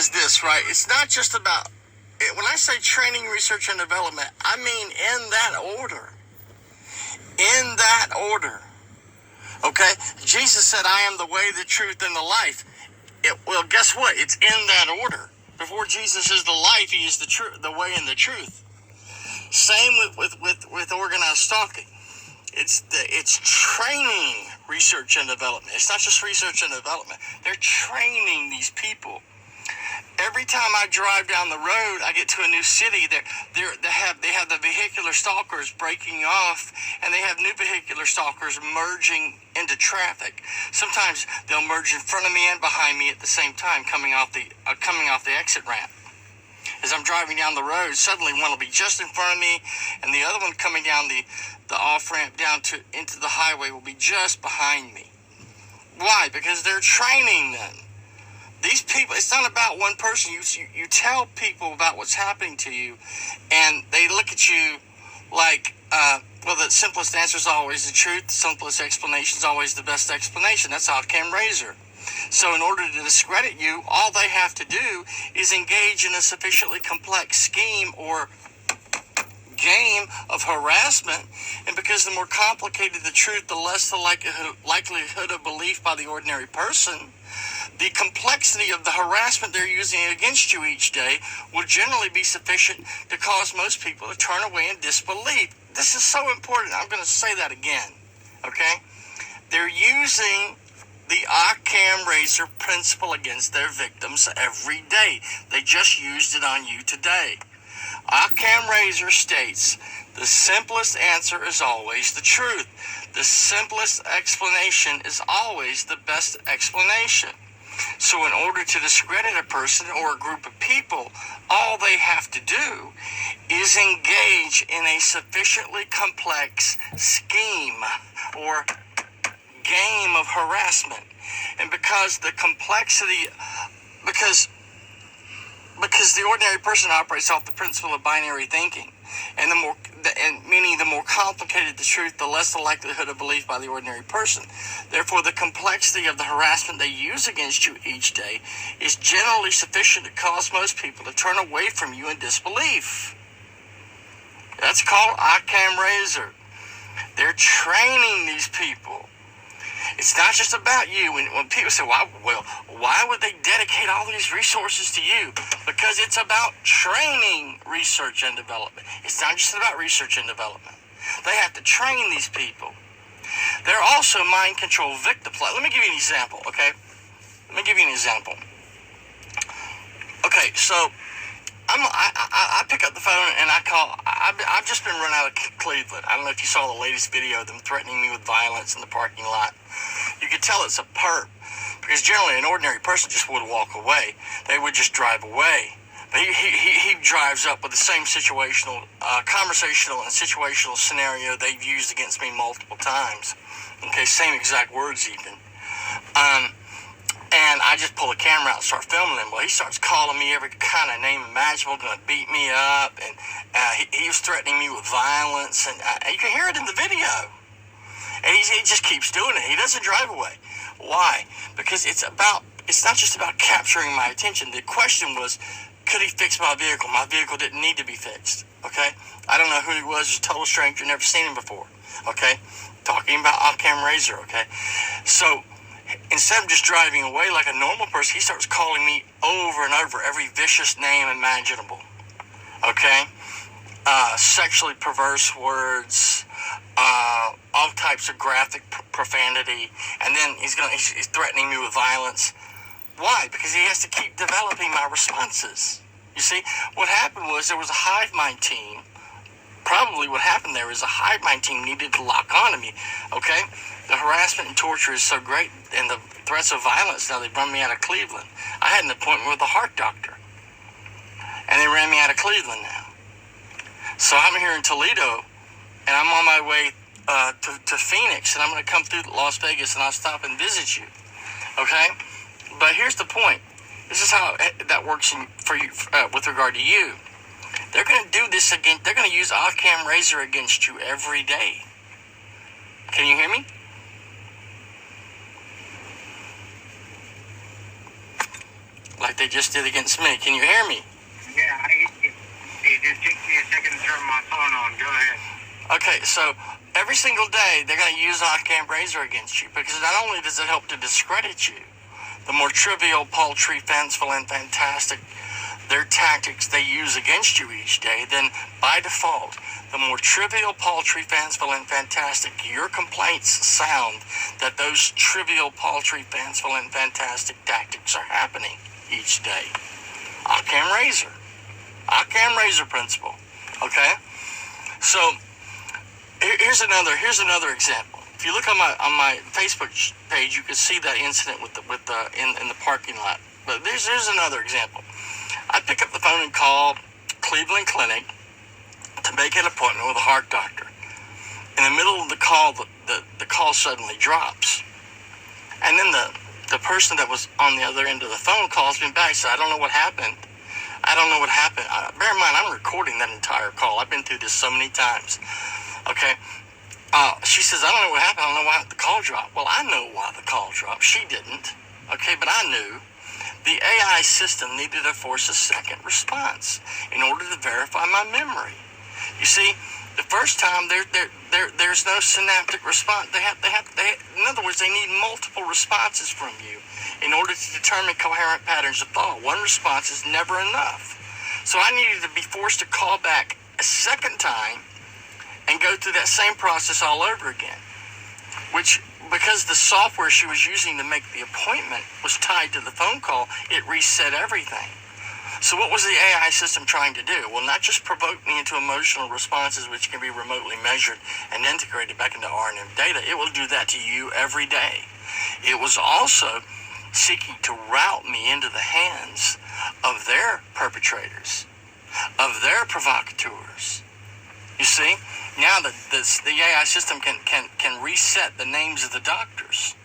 is this, right? It's not just about, when I say training, research, and development, I mean in that order. In that order. Okay? Jesus said, I am the way, the truth, and the life. Well, guess what? It's in that order. Before Jesus is the life, he is the way and the truth. Same with organized stalking. It's training, research, and development. It's not just research and development. They're training these people. Every time I drive down the road, I get to a new city. They have the vehicular stalkers breaking off, and they have new vehicular stalkers merging into traffic. Sometimes they'll merge in front of me and behind me at the same time, coming off the exit ramp. As I'm driving down the road, suddenly one will be just in front of me, and the other one coming down the off ramp down into the highway will be just behind me. Why? Because they're training them. These people, it's not about one person. You tell people about what's happening to you, and they look at you like, well, the simplest answer is always the truth. The simplest explanation is always the best explanation. That's OCCAM razor. So in order to discredit you, all they have to do is engage in a sufficiently complex scheme or game of harassment, and because the more complicated the truth, the less the likelihood of belief by the ordinary person. The complexity of the harassment they're using against you each day will generally be sufficient to cause most people to turn away in disbelief. This is so important. I'm going to say that again, okay? They're using the OCCAM razor principle against their victims every day. They just used it on you today. OCCAM razor states, the simplest answer is always the truth. The simplest explanation is always the best explanation. So in order to discredit a person or a group of people, all they have to do is engage in a sufficiently complex scheme or game of harassment. And because the complexity, because the ordinary person operates off the principle of binary thinking, and meaning the more complicated the truth, the less the likelihood of belief by the ordinary person. Therefore, the complexity of the harassment they use against you each day is generally sufficient to cause most people to turn away from you in disbelief. That's called OCCAM razor. They're training these people. It's not just about you. When people say, why would they dedicate all these resources to you? Because it's about training, research, and development. It's not just about research and development. They have to train these people. They're also mind control victims. Let me give you an example, okay? Okay, so I pick up the phone and I call. I've just been run out of Cleveland. I don't know if you saw the latest video of them threatening me with violence in the parking lot. You could tell it's a perp, because generally an ordinary person just would walk away. They would just drive away. But he drives up with the same conversational and situational scenario they've used against me multiple times. Okay, same exact words even. And I just pull the camera out and start filming him. Well, he starts calling me every kind of name imaginable, going to beat me up, and he was threatening me with violence, and you can hear it in the video. And he just keeps doing it. He doesn't drive away. Why? Because it's not just about capturing my attention. The question was, could he fix my vehicle? My vehicle didn't need to be fixed. Okay? I don't know who he was. He's a total stranger. Never seen him before. Okay? Talking about OCCAM razor. Okay? So instead of just driving away like a normal person, he starts calling me over and over every vicious name imaginable. Okay? Sexually perverse words, all types of graphic profanity, and then he's threatening me with violence. Why? Because he has to keep developing my responses. You see, what happened was there was a hive mind team. Probably what happened there is a hive mind team needed to lock onto me. Okay? The harassment and torture is so great, and the threats of violence, now they've run me out of Cleveland. I had an appointment with a heart doctor, and they ran me out of Cleveland now. So I'm here in Toledo, and I'm on my way to Phoenix, and I'm going to come through Las Vegas, and I'll stop and visit you. Okay? But here's the point. This is how that works for you with regard to you. They're going to do this again. They're going to use OCCAM razor against you every day. Can you hear me? like they just did against me. Can you hear me? Yeah, it just takes me a second to turn my phone on. Go ahead. Okay, so every single day they're going to use OCCAM razor against you, because not only does it help to discredit you, the more trivial, paltry, fanciful, and fantastic their tactics they use against you each day, then by default, the more trivial, paltry, fanciful, and fantastic your complaints sound that those trivial, paltry, fanciful, and fantastic tactics are happening each day. OCCAM razor principle. Okay? So here's another example. If you look on my Facebook page, you can see that incident in the parking lot. But there's another example. I pick up the phone and call Cleveland Clinic to make an appointment with a heart doctor. In the middle of the call, the call suddenly drops, and then the person that was on the other end of the phone calls me back. So I don't know what happened. Bear in mind, I'm recording that entire call. I've been through this so many times. Okay. She says, I don't know what happened. I don't know why the call dropped. Well, I know why the call dropped. She didn't. Okay, but I knew. The AI system needed to force a second response in order to verify my memory. You see, the first time there's no synaptic response. In other words, they need multiple responses from you in order to determine coherent patterns of thought. One response is never enough. So I needed to be forced to call back a second time and go through that same process all over again, which, because the software she was using to make the appointment was tied to the phone call, it reset everything. So what was the AI system trying to do? Well, not just provoke me into emotional responses, which can be remotely measured and integrated back into R&M data. It will do that to you every day. It was also seeking to route me into the hands of their perpetrators, of their provocateurs. You see, now the AI system can reset the names of the doctors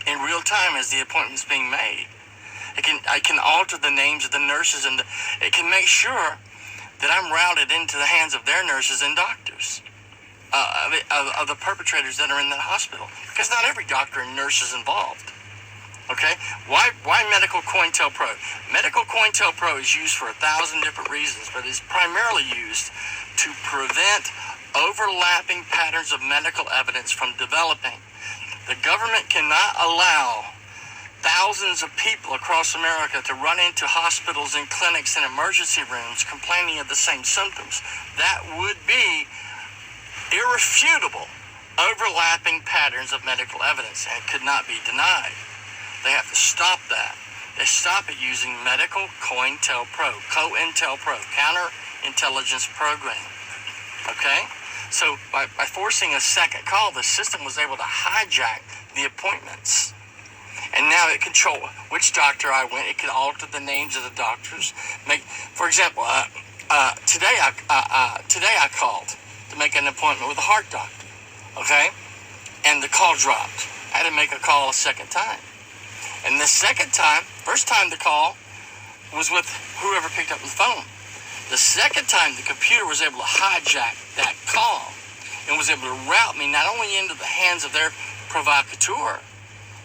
in real time as the appointment's being made. I can alter the names of the nurses, and it can make sure that I'm routed into the hands of their nurses and doctors, of the perpetrators that are in that hospital. Because not every doctor and nurse is involved. Okay? Why Medical COINTELPRO? Medical COINTELPRO is used for 1,000 different reasons, but is primarily used to prevent overlapping patterns of medical evidence from developing. The government cannot allow thousands of people across America to run into hospitals and clinics and emergency rooms complaining of the same symptoms. That would be irrefutable overlapping patterns of medical evidence and could not be denied. They have to stop that. They stop it using Medical COINTELPRO, Counterintelligence Program. Okay? So by forcing a second call, the system was able to hijack the appointments. And now it controls which doctor I went. It can alter the names of the doctors. For example, today I called to make an appointment with a heart doctor. Okay? And the call dropped. I had to make a call a second time. And the second time, first time the call was with whoever picked up the phone. The second time, the computer was able to hijack that call and was able to route me not only into the hands of their provocateur.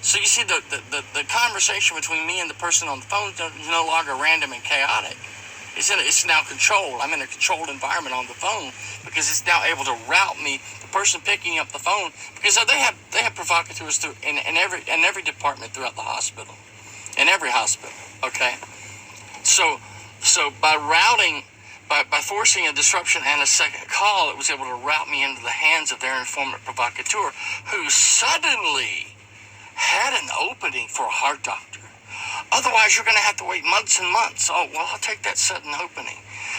So you see, the conversation between me and the person on the phone is no longer random and chaotic. It's now controlled. I'm in a controlled environment on the phone because it's now able to route me, the person picking up the phone, because they have provocateurs in every department throughout the hospital, in every hospital. Okay, so by routing, by forcing a disruption and a second call, it was able to route me into the hands of their informant provocateur, who suddenly had an opening for a heart doctor. Otherwise, you're going to have to wait months and months. Oh, well, I'll take that sudden opening.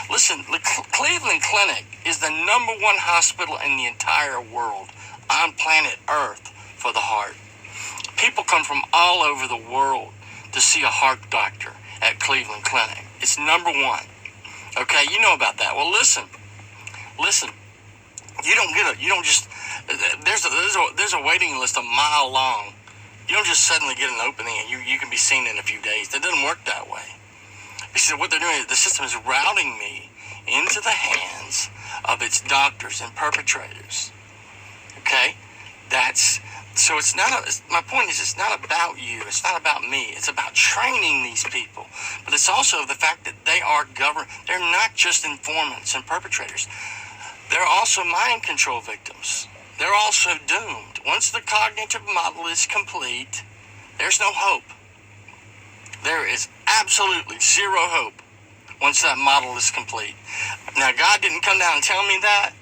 Listen, the Cleveland Clinic is the number one hospital in the entire world on planet Earth for the heart. People come from all over the world to see a heart doctor at Cleveland Clinic. It's number one. Okay, you know about that. Well, listen. There's a waiting list a mile long. You don't just suddenly get an opening and you can be seen in a few days. That doesn't work that way. Because what they're doing is the system is routing me into the hands of its doctors and perpetrators. Okay? That's So it's not. My point is, it's not about you. It's not about me. It's about training these people. But it's also the fact that they are governed. They're not just informants and perpetrators. They're also mind control victims. They're also doomed. Once the cognitive model is complete, there's no hope. There is absolutely zero hope once that model is complete. Now, God didn't come down and tell me that.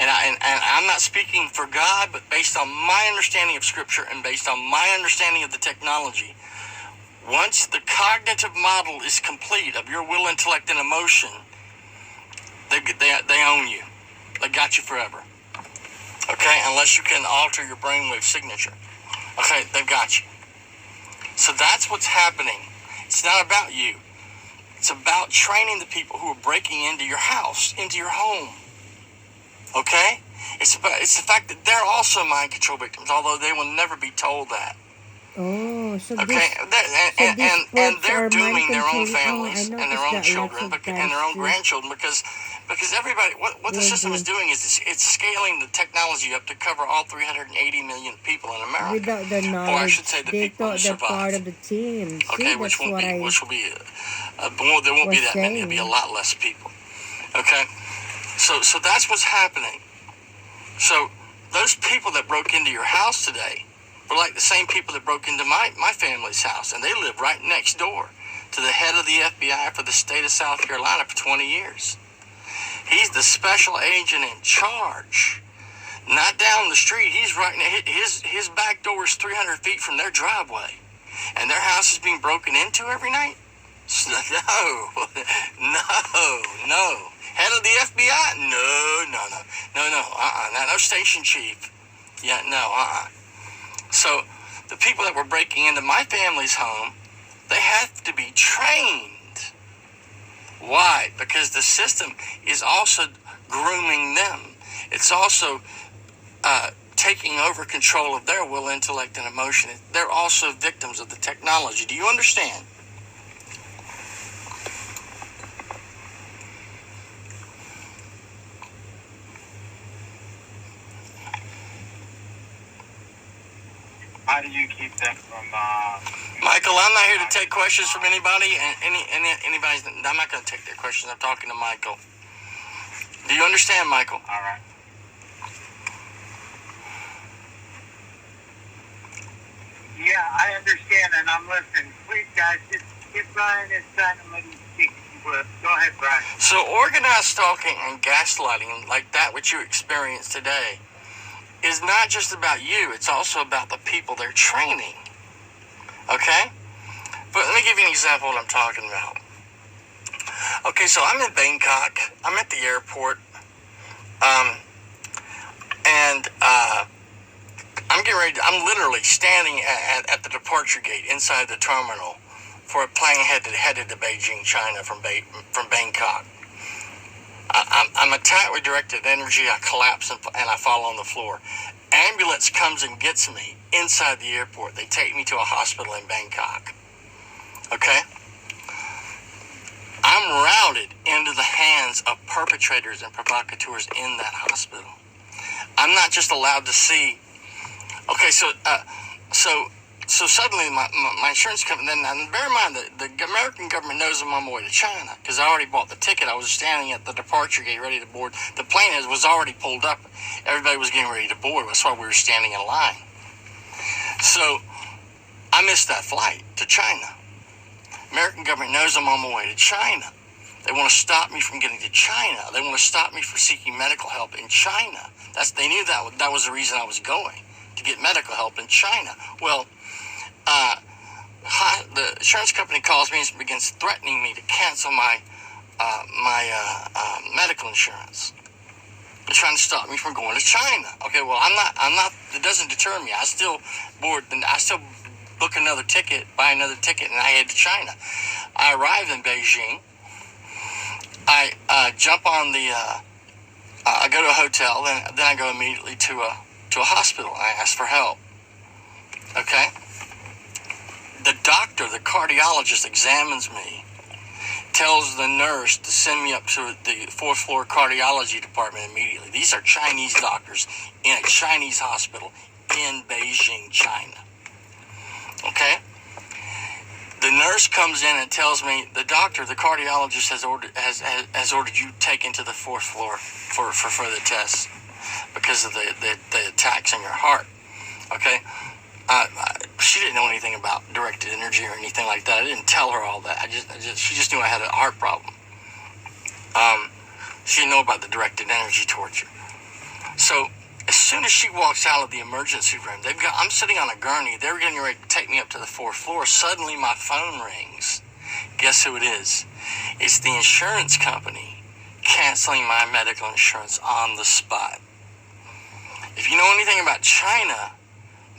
And I'm not speaking for God, but based on my understanding of Scripture and based on my understanding of the technology, once the cognitive model is complete of your will, intellect, and emotion, they own you. They got you forever. Okay? Unless you can alter your brainwave signature. Okay? They've got you. So that's what's happening. It's not about you. It's about training the people who are breaking into your house, into your home. Okay? It's the fact that they're also mind control victims, although they will never be told that. Oh, so Okay? And they're dooming their own families and their own children and their own grandchildren because everybody, what the system is doing is it's scaling the technology up to cover all 380 million people in America. Without the knowledge, or I should say the they people who thought they're survive. part of the team. See, Okay, which will be there won't be that many. It'll be a lot less people. Okay, so that's what's happening. So those people that broke into your house today were like the same people that broke into my family's house, and they live right next door to the head of the FBI for the state of South Carolina for 20 years. He's the special agent in charge. Not down the street. He's right. His back door is 300 feet from their driveway, and their house is being broken into every night. No. Head of the FBI? No. No station chief. Yeah, no. So the people that were breaking into my family's home, they have to be trained. Why? Because the system is also grooming them. It's also taking over control of their will, intellect, and emotion. They're also victims of the technology. Do you understand? How do you keep them from... Michael, I'm not here to take questions from anybody. Anybody's. I'm not going to take their questions. I'm talking to Michael. Do you understand, Michael? All right. Yeah, I understand, and I'm listening. Please, guys, just get Brian his time and let him speak. Go ahead, Brian. So organized stalking and gaslighting, like that which you experienced today, is not just about you. It's also about the people they're training. Okay? But let me give you an example of what I'm talking about. Okay, so I'm in Bangkok. I'm at the airport. I'm getting ready. I'm literally standing at the departure gate inside the terminal for a plane headed to Beijing, China from Bangkok. I'm attacked with directed energy. I collapse and I fall on the floor. Ambulance comes and gets me inside the airport. They take me to a hospital in Bangkok. Okay? I'm routed into the hands of perpetrators and provocateurs in that hospital. I'm not just allowed to see. Okay, so suddenly my insurance company. Then bear in mind that the American government knows I'm on my way to China because I already bought the ticket. I was standing at the departure gate ready to board. The plane was already pulled up. Everybody was getting ready to board. That's why we were standing in line. So I missed that flight to China. American government knows I'm on my way to China. They want to stop me from getting to China. They want to stop me from seeking medical help in China. They knew that was the reason I was going, to get medical help in China. Well, the insurance company calls me and begins threatening me to cancel my medical insurance. They're trying to stop me from going to China. Okay, well, I'm not. It doesn't deter me. I still book another ticket, buy another ticket, and I head to China. I arrive in Beijing. I jump on the. I go to a hotel, then I go immediately to a hospital. I ask for help. Okay. The doctor, the cardiologist, examines me, tells the nurse to send me up to the 4th floor cardiology department immediately. These are Chinese doctors in a Chinese hospital in Beijing, China. Okay? The nurse comes in and tells me the doctor, the cardiologist, has ordered you taken to the 4th floor for further tests because of the attacks on your heart. Okay? She didn't know anything about directed energy or anything like that. I didn't tell her all that. She just knew I had a heart problem. She didn't know about the directed energy torture. So as soon as she walks out of the emergency room, I'm sitting on a gurney. They're getting ready to take me up to the 4th floor. Suddenly my phone rings. Guess who it is? It's the insurance company canceling my medical insurance on the spot. If you know anything about China,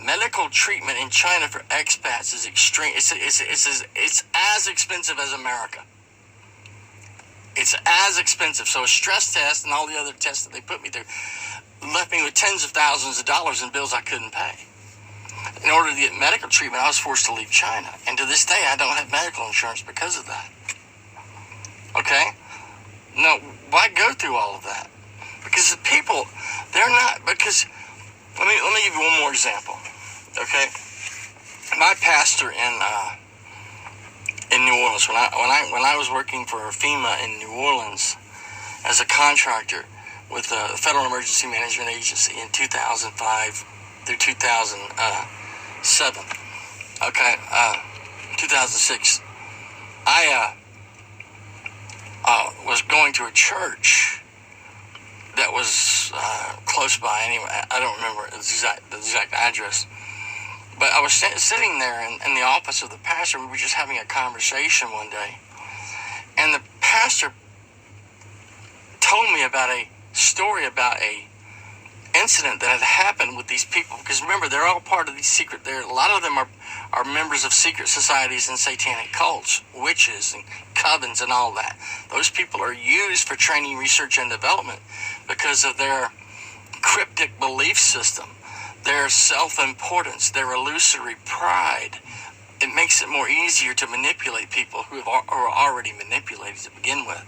medical treatment in China for expats is extreme. It's as expensive as America. It's as expensive. So a stress test and all the other tests that they put me through left me with tens of thousands of dollars in bills I couldn't pay. In order to get medical treatment, I was forced to leave China. And to this day, I don't have medical insurance because of that. Okay? No, why go through all of that? Because the people, they're not, because, let me give you one more example. Okay? My pastor in New Orleans, when I was working for FEMA in New Orleans as a contractor with the Federal Emergency Management Agency in 2005 through 2007. Okay, 2006. I was going to a church that was close by. Anyway, I don't remember the exact address. But I was sitting there in the office of the pastor. We were just having a conversation one day. And the pastor told me about a story about a incident that had happened with these people. Because remember, they're all part of these secret. A lot of them are members of secret societies and satanic cults, witches and covens and all that. Those people are used for training, research, and development because of their cryptic belief system, their self-importance, their illusory pride. It makes it more easier to manipulate people who are already manipulated to begin with.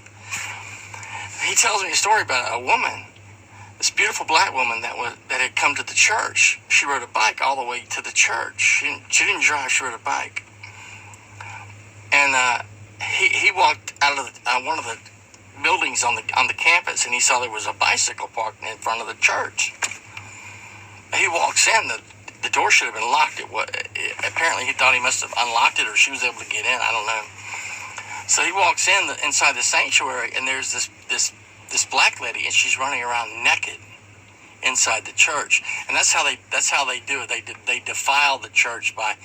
He tells me a story about a woman, this beautiful black woman that had come to the church. She rode a bike all the way to the church. She didn't drive, she rode a bike. And he walked out of one of the buildings on the campus, and he saw there was a bicycle parked in front of the church. He walks in, the door should have been locked. Apparently he thought he must have unlocked it, or she was able to get in, I don't know. So he walks inside the sanctuary, and there's this black lady, and she's running around naked inside the church. And that's how they do it. They defile the church by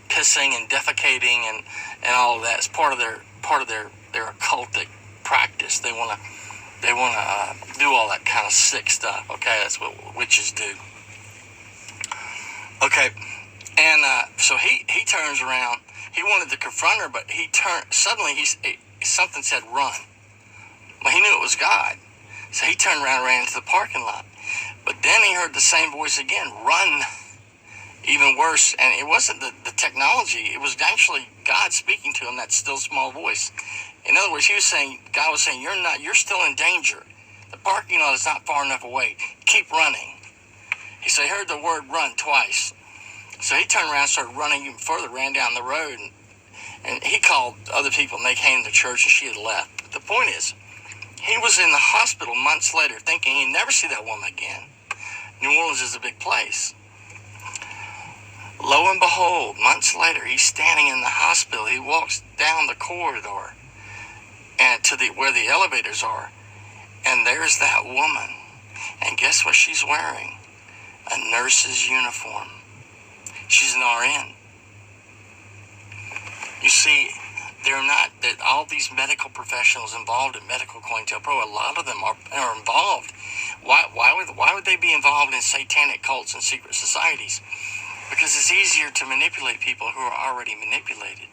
pissing and defecating and all of that. It's part of their occultic practice. They want to do all that kind of sick stuff. Okay, that's what witches do. Okay, and so he turns around. He wanted to confront her, but suddenly something said run. Well, he knew it was God. So he turned around and ran into the parking lot. But then he heard the same voice again, run. Even worse, and it wasn't the technology. It was actually God speaking to him, that still small voice. In other words, God was saying, you're still in danger. The parking lot is not far enough away. Keep running. So he heard the word run twice. So he turned around and started running even further, ran down the road, and he called other people, and they came to church, and she had left. But the point is, he was in the hospital months later thinking he'd never see that woman again. New Orleans is a big place. Lo and behold, months later, he's standing in the hospital. He walks down the corridor and to where the elevators are, and there's that woman. And guess what she's wearing? A nurse's uniform. She's an RN. You see, all these medical professionals involved in medical COINTELPRO, a lot of them are involved. Why would they be involved in satanic cults and secret societies? Because it's easier to manipulate people who are already manipulated.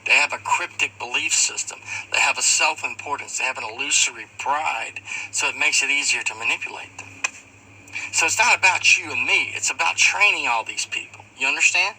They have a cryptic belief system. They have a self-importance. They have an illusory pride. So it makes it easier to manipulate them. So it's not about you and me. It's about training all these people. You understand?